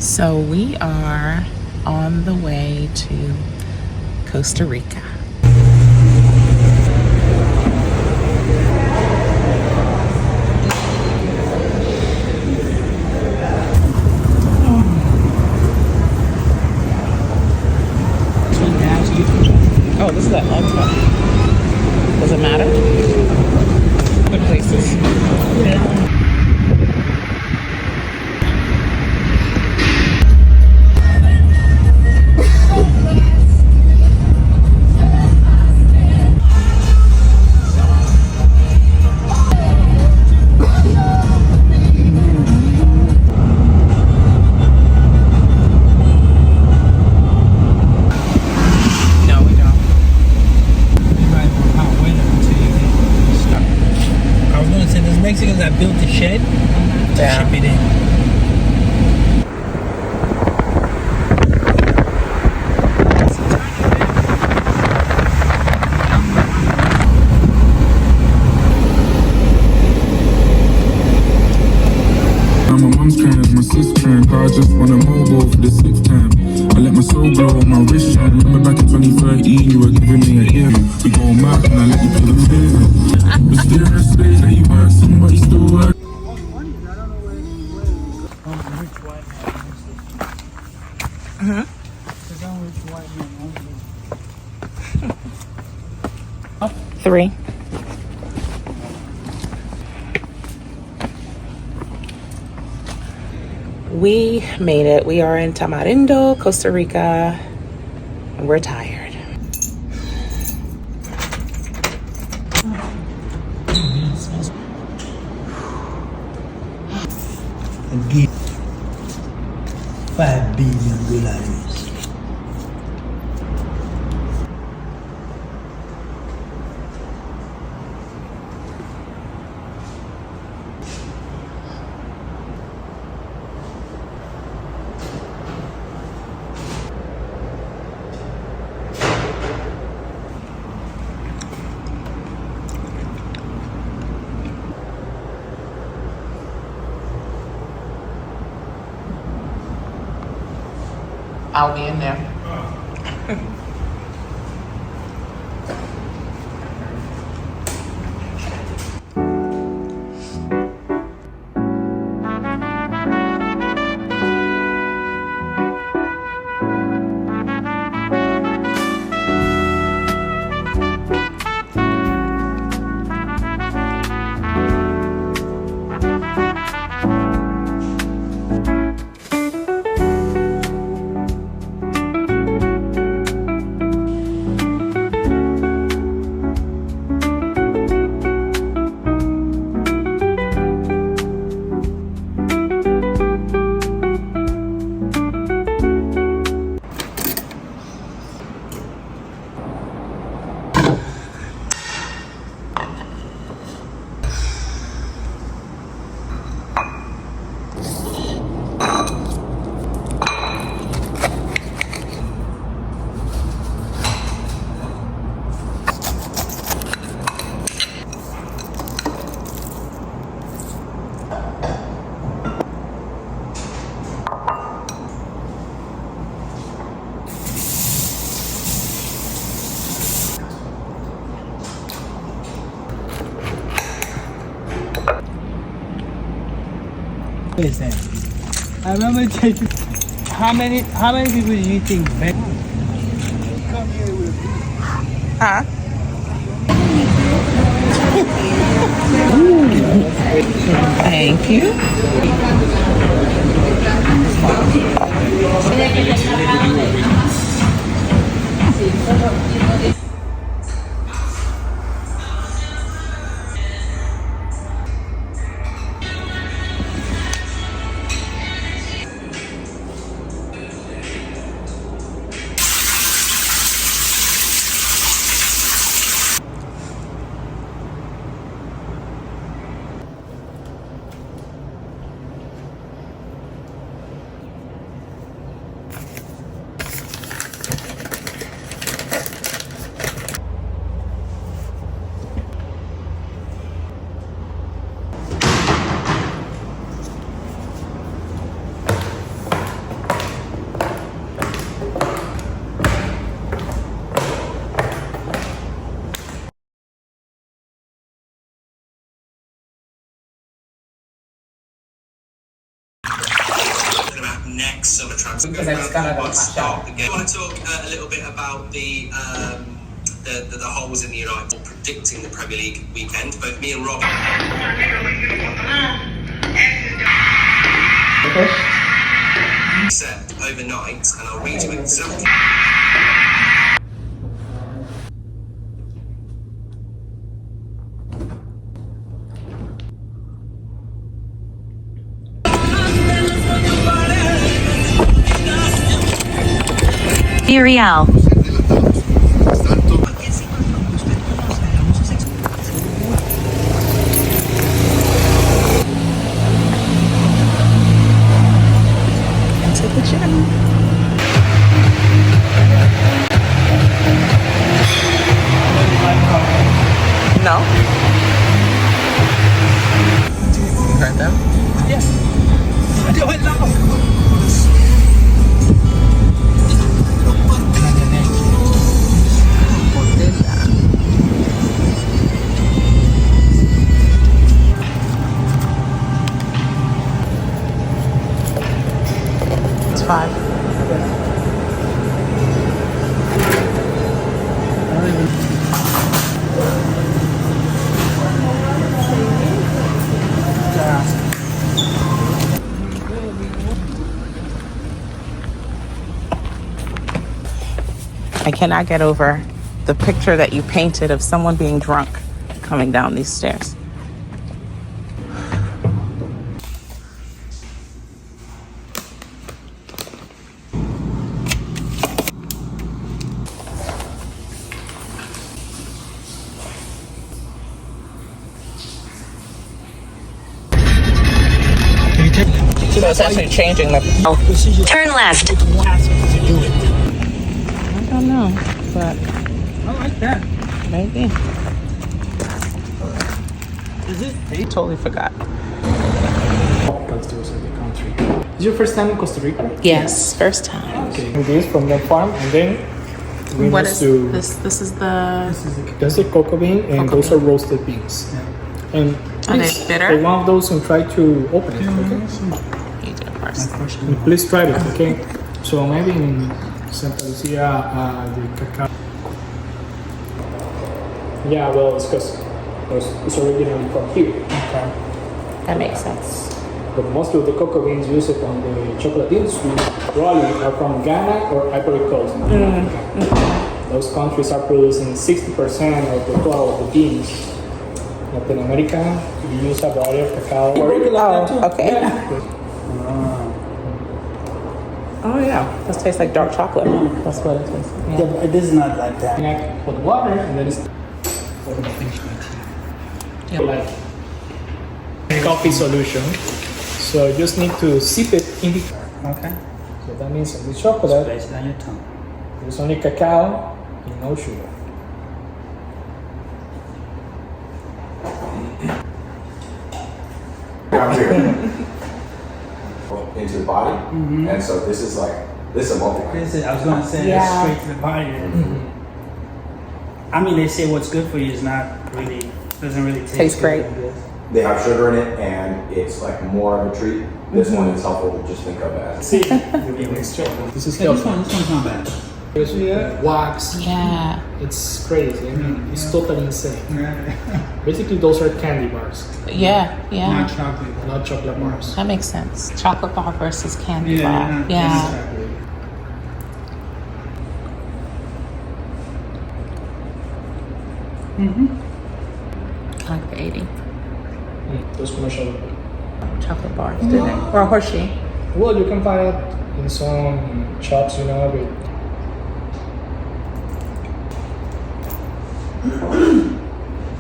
So we are on the way to Costa Rica. Oh, this is at Ulta. Does it matter? Good places. Yeah. Mexicans that built the shed to ship it in. My mom's trans, my sis trans, I just want a mobile for the 6th time. I let my soul glow on my wrist shine. Remember back in 2013, you were giving me an ear. We go mad and I let you play the steering. But still in the space that you work, somebody still work. Three. We made it. We are in Tamarindo, Costa Rica, and we're tired. And give $5 billion. I'll be in there. Listen, I remember taking. How many people do you think met? Come here with me. Huh? Thank you. Because I just got out of the start again. I want to talk a little bit about the holes in the United predicting the Premier League weekend. Both me and Rob set overnight, and I'll read you exactly. Real. Into the gym. No. You heard them? Yes. Do it now. It's 5. I cannot get over the picture that you painted of someone being drunk coming down these stairs. So it's actually changing the. Turn left. I don't know, but I like that. maybe. Is it? I totally forgot. Is your first time in Costa Rica? Yes, first time. Okay. And this from the farm, and then we What move is to this? This is the. that's the cocoa bean, and Cocoa those bean. are roasted beans. And Are they please, bitter? take one of those and try to open it. Okay. You do it first. And please try it. Okay. So maybe in Santa Lucia, the cacao. Yeah, well, it's because it's originally from here. Okay. That makes sense. But most of the cocoa beans used on the chocolate industry probably are from Ghana or Ivory Coast. Those countries are producing 60% of the total of the beans. Latin America, we use a variety of cacao. Oh, okay. Oh yeah, this tastes like dark chocolate. That's what it tastes like. Yeah, but it is not like that. Connect with water, and then it's like coffee solution. So you just need to sip it in the. Okay. So that means in the chocolate, Place it on your tongue. there's only cacao and no sugar. Down here into the body, and so this is a multivitamin. I was going to say Yeah. it's straight to the body. I mean, they say what's good for you is not really, doesn't really Tastes good, great. I guess. They have sugar in it, and it's like more of a treat. This one is helpful to just think of as. See, this is Yeah, this healthy. one's not bad. There's wax. Yeah. It's crazy. I mean, it's totally insane. Basically, those are candy bars, Yeah. Yeah. Not chocolate. not chocolate bars. That makes sense. Chocolate bar versus candy Yeah, bar. not Yeah. chocolate. I like the 80 Those commercial. chocolate bars, do they? Or Hershey. Well, you can find it in some shops, you know.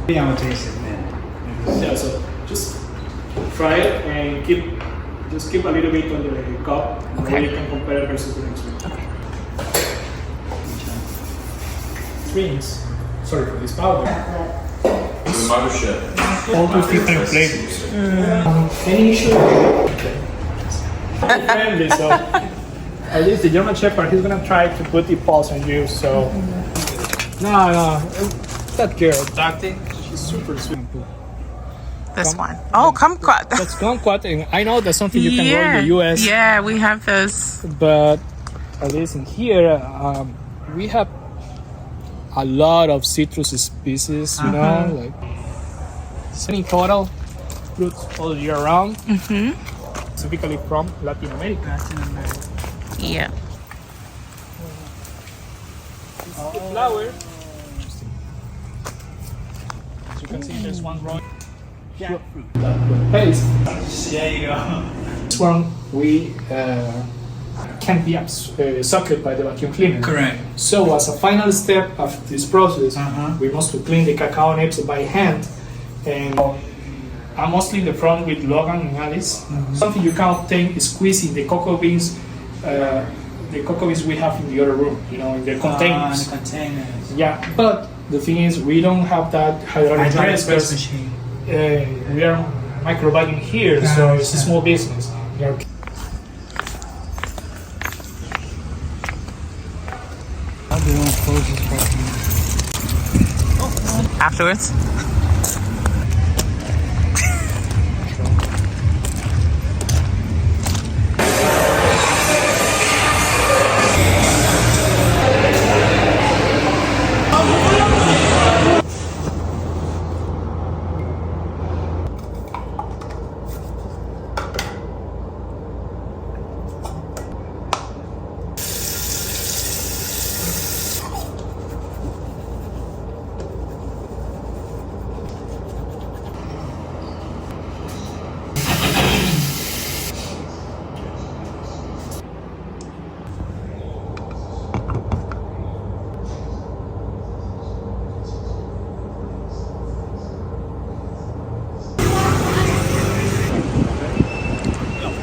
But Yeah, I'm gonna taste it, man. yeah, so just fry it and keep a little bit on the cup. And Okay. then you can compare it versus the next one. Okay. Drinks. Sorry for this powder. The mothership. All those different flavors. Any issue? Okay. Friendly, so at least the German Shepherd, he's gonna try to put the pulse on you. So no, that girl, Dante, she's super sweet. This one. Oh, kumquat. That's kumquat, and I know that's something you can grow in the U.S. Yeah, we have those. But at least in here, we have a lot of citrus species. You know, like many total fruits all year round. Typically from Latin America. Yeah. The flower. As you can see, there's one growing. Paste. There you go. This one we can be sucked by the vacuum cleaner. Correct. So as a final step of this process, we must to clean the cacao nibs by hand, and I'm mostly in the front with Logan and Alice. Something you can obtain is squeezing the cocoa beans. The cocoa beans we have in the other room, you know, in the containers. The containers. Yeah, but the thing is, we don't have that hydraulic press because machine. we are microbiting here, so it's a small business. We are I'll be one of closest Afterwards.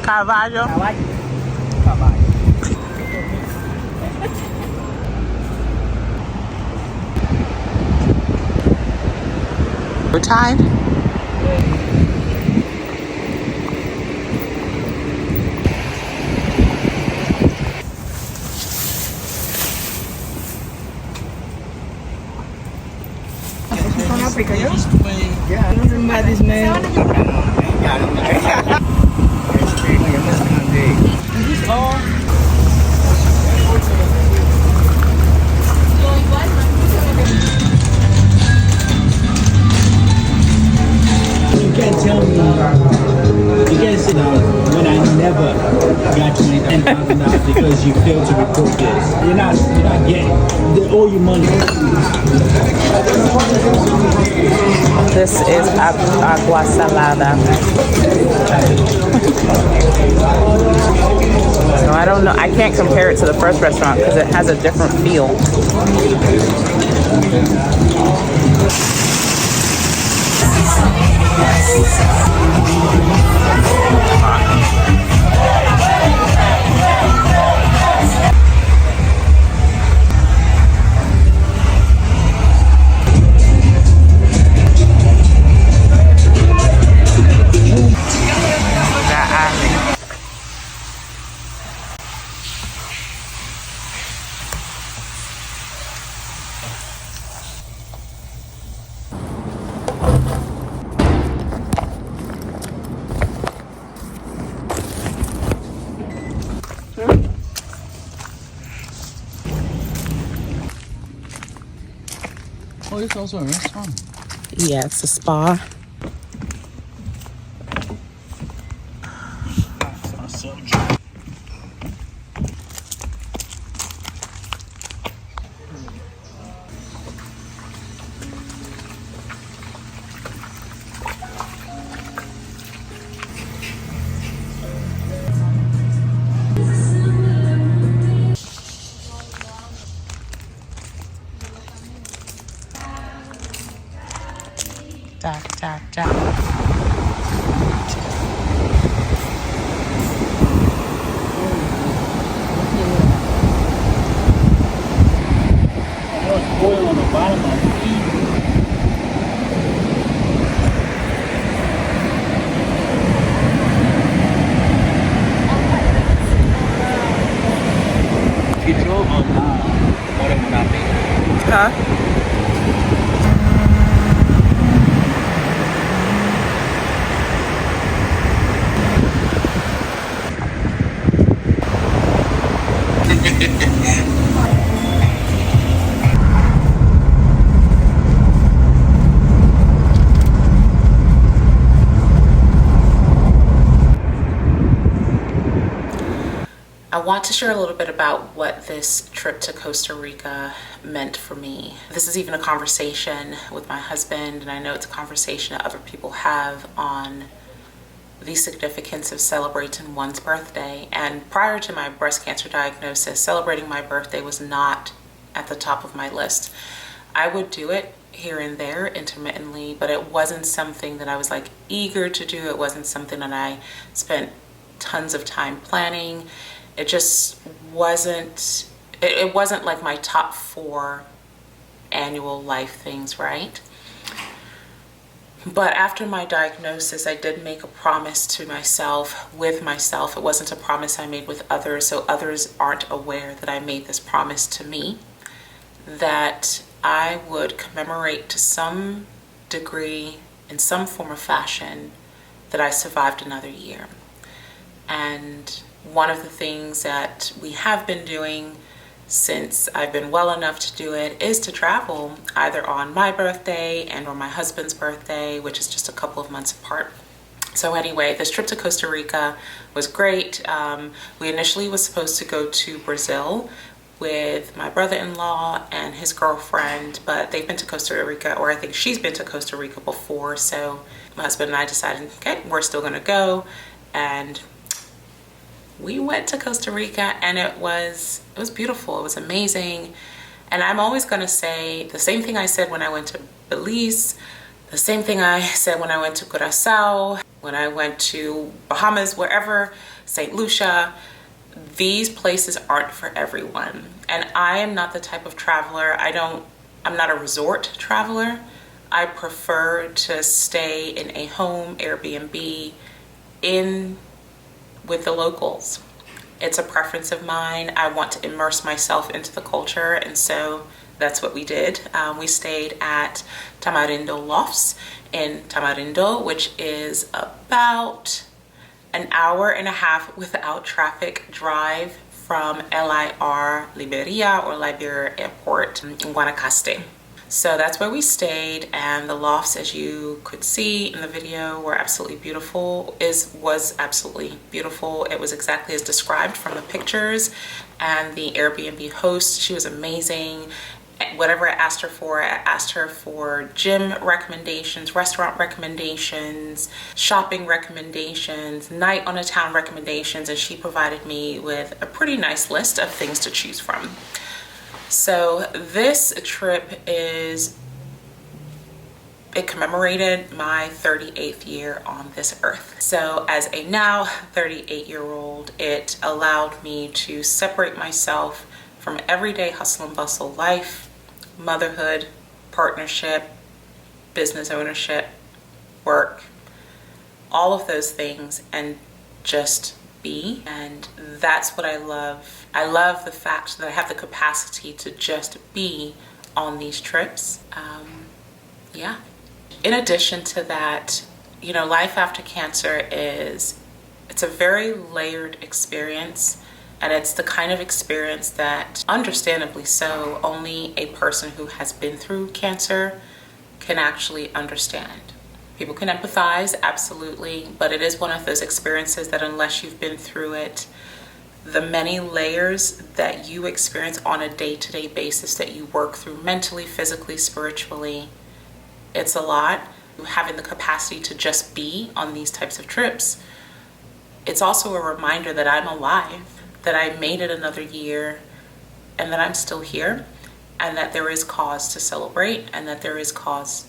Caballo. We're tied. You can't tell me, you can't sit down when I never got $20,000 because you failed to report this. You're not getting. They owe you money. This is agua salada. So I don't know. I can't compare it to the first restaurant because it has a different feel. Oh, it's also a restaurant. Yeah, it's a spa. Jack. Oil on the bottom of it. Huh? I want to share a little bit about what this trip to Costa Rica meant for me. This is even a conversation with my husband, and I know it's a conversation that other people have on the significance of celebrating one's birthday. And prior to my breast cancer diagnosis, celebrating my birthday was not at the top of my list. I would do it here and there intermittently, but it wasn't something that I was like eager to do. It wasn't something that I spent tons of time planning. It just wasn't, it wasn't like my top 4 annual life things, right? But after my diagnosis, I did make a promise to myself, with myself. It wasn't a promise I made with others, so others aren't aware that I made this promise to me, that I would commemorate to some degree, in some form or fashion, that I survived another year. And one of the things that we have been doing since I've been well enough to do it is to travel, either on my birthday and or my husband's birthday, which is just a couple of months apart. So anyway, this trip to Costa Rica was great. We initially was supposed to go to Brazil with my brother-in-law and his girlfriend, but they've been to Costa Rica, or I think she's been to Costa Rica before. So my husband and I decided, okay, we're still gonna go. And we went to Costa Rica, and it was beautiful. It was amazing. And I'm always gonna say the same thing I said when I went to Belize, the same thing I said when I went to Curacao, when I went to Bahamas, wherever, St. Lucia. These places aren't for everyone. And I am not the type of traveler, I'm not a resort traveler. I prefer to stay in a home, Airbnb, with the locals. It's a preference of mine. I want to immerse myself into the culture, and so that's what we did. We stayed at Tamarindo Lofts in Tamarindo, which is about an hour and a half without traffic drive from Liberia or Liberia Airport in Guanacaste. So that's where we stayed, and the lofts, as you could see in the video, were absolutely beautiful. Was absolutely beautiful. It was exactly as described from the pictures, and the Airbnb host, she was amazing. Whatever I asked her for gym recommendations, restaurant recommendations, shopping recommendations, night on a town recommendations, and she provided me with a pretty nice list of things to choose from. So this trip it commemorated my 38th year on this earth. So as a now 38-year-old, it allowed me to separate myself from everyday hustle and bustle life, motherhood, partnership, business ownership, work, all of those things, and just be. And that's what I love. I love the fact that I have the capacity to just be on these trips. Yeah. In addition to that, you know, life after cancer it's a very layered experience, and it's the kind of experience that, understandably so, only a person who has been through cancer can actually understand. People can empathize, absolutely, but it is one of those experiences that unless you've been through it, the many layers that you experience on a day-to-day basis that you work through mentally, physically, spiritually, it's a lot. Having the capacity to just be on these types of trips, it's also a reminder that I'm alive, that I made it another year, and that I'm still here, and that there is cause to celebrate, and that there is cause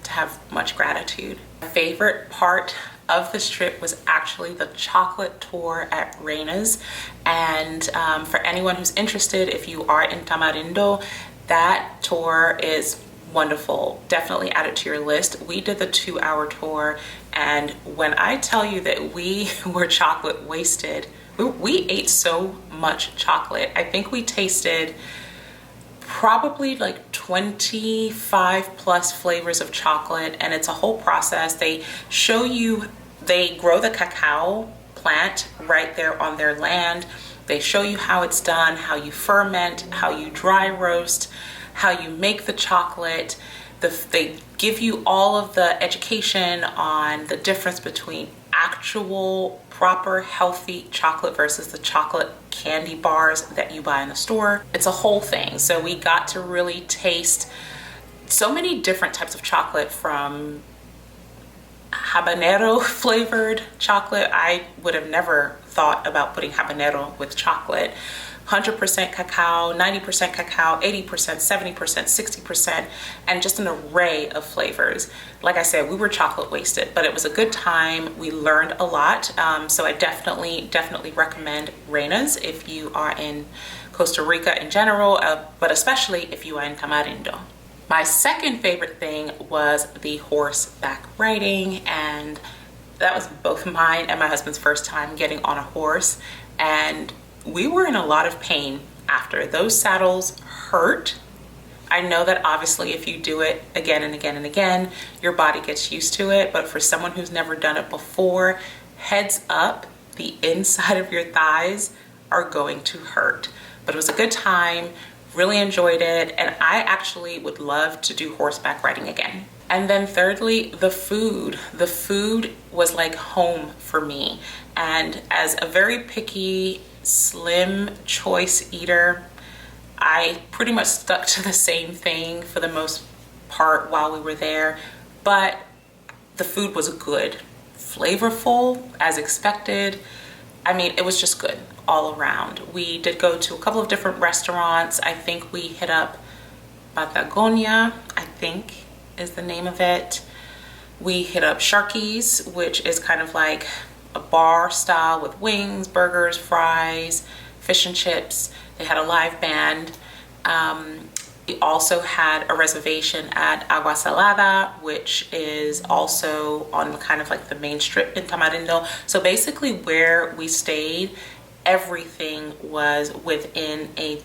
to have much gratitude. My favorite part of this trip was actually the chocolate tour at REINAS. And for anyone who's interested, if you are in Tamarindo, that tour is wonderful. Definitely add it to your list. We did the 2-hour tour, and when I tell you that we were chocolate wasted, we ate so much chocolate. I think we tasted probably like 25 plus flavors of chocolate, and it's a whole process. They show you, they grow the cacao plant right there on their land, They show you how it's done, how you ferment, how you dry roast, how you make the chocolate. They give you all of the education on the difference between actual, proper, healthy chocolate versus the chocolate candy bars that you buy in the store. It's a whole thing. So we got to really taste so many different types of chocolate, from habanero flavored chocolate. I would have never thought about putting habanero with chocolate. 100% cacao, 90% cacao, 80%, 70%, 60%, and just an array of flavors. Like I said, we were chocolate wasted, but it was a good time. We learned a lot. So I definitely recommend REINAS if you are in Costa Rica in general, but especially if you are in Tamarindo. My second favorite thing was the horseback riding, and that was both mine and my husband's first time getting on a horse, and we were in a lot of pain after. Those saddles hurt. I know that obviously if you do it again and again and again, your body gets used to it, but for someone who's never done it before, heads up, the inside of your thighs are going to hurt. But it was a good time, really enjoyed it, and I actually would love to do horseback riding again. And then thirdly, the food. The food was like home for me. And as a very picky, slim choice eater, I pretty much stuck to the same thing for the most part while we were there, but the food was good, flavorful as expected. I mean, it was just good all around. We did go to a couple of different restaurants. I think we hit up Patagonia, I think is the name of it. We hit up Sharky's, which is kind of like a bar style with wings, burgers, fries, fish and chips. They had a live band. We also had a reservation at AGUA Salada, which is also on kind of like the main strip in Tamarindo. So basically where we stayed, everything was within a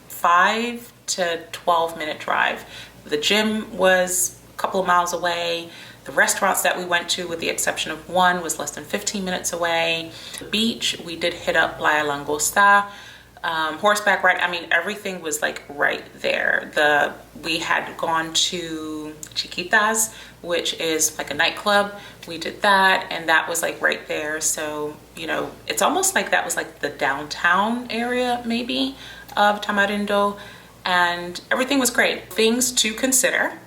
5 to 12 minute drive. The gym was a couple of miles away. The restaurants that we went to, with the exception of one, was less than 15 minutes away. The beach, we did hit up Playa Langosta. Horseback ride, I mean, everything was like right there. We had gone to Chiquitas, which is like a nightclub. We did that, and that was like right there. So, you know, it's almost like that was like the downtown area maybe of Tamarindo, and everything was great. Things to consider: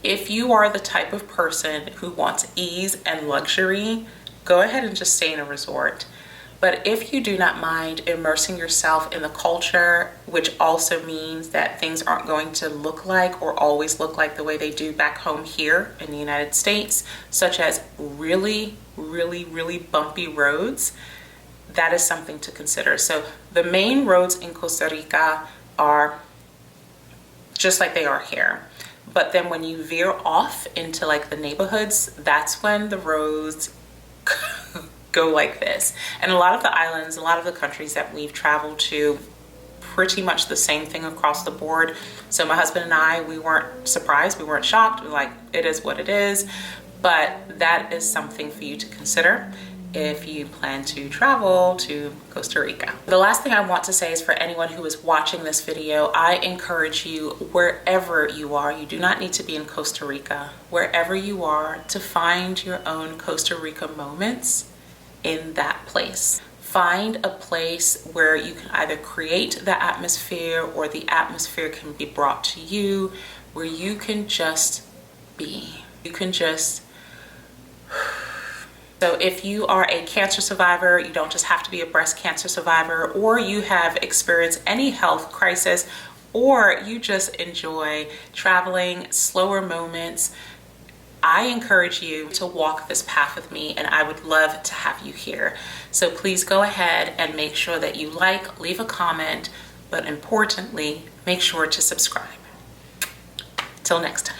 if you are the type of person who wants ease and luxury, go ahead and just stay in a resort. But if you do not mind immersing yourself in the culture, which also means that things aren't going to look like or always look like the way they do back home here in the United States, such as really, really, really bumpy roads, that is something to consider. So the main roads in Costa Rica are just like they are here. But then when you veer off into like the neighborhoods, that's when the roads go like this. And a lot of the islands, a lot of the countries that we've traveled to, pretty much the same thing across the board. So my husband and I, we weren't surprised, we weren't shocked. We're like, it is what it is. But that is something for you to consider if you plan to travel to Costa Rica. The last thing I want to say is, for anyone who is watching this video, I encourage you, wherever you are, you do not need to be in Costa Rica, wherever you are, to find your own Costa Rica moments in that place. Find a place where you can either create the atmosphere or the atmosphere can be brought to you, where you can just be. You can just... So if you are a cancer survivor, you don't just have to be a breast cancer survivor, or you have experienced any health crisis, or you just enjoy traveling, slower moments, I encourage you to walk this path with me, and I would love to have you here. So please go ahead and make sure that you like, leave a comment, but importantly, make sure to subscribe. Till next time.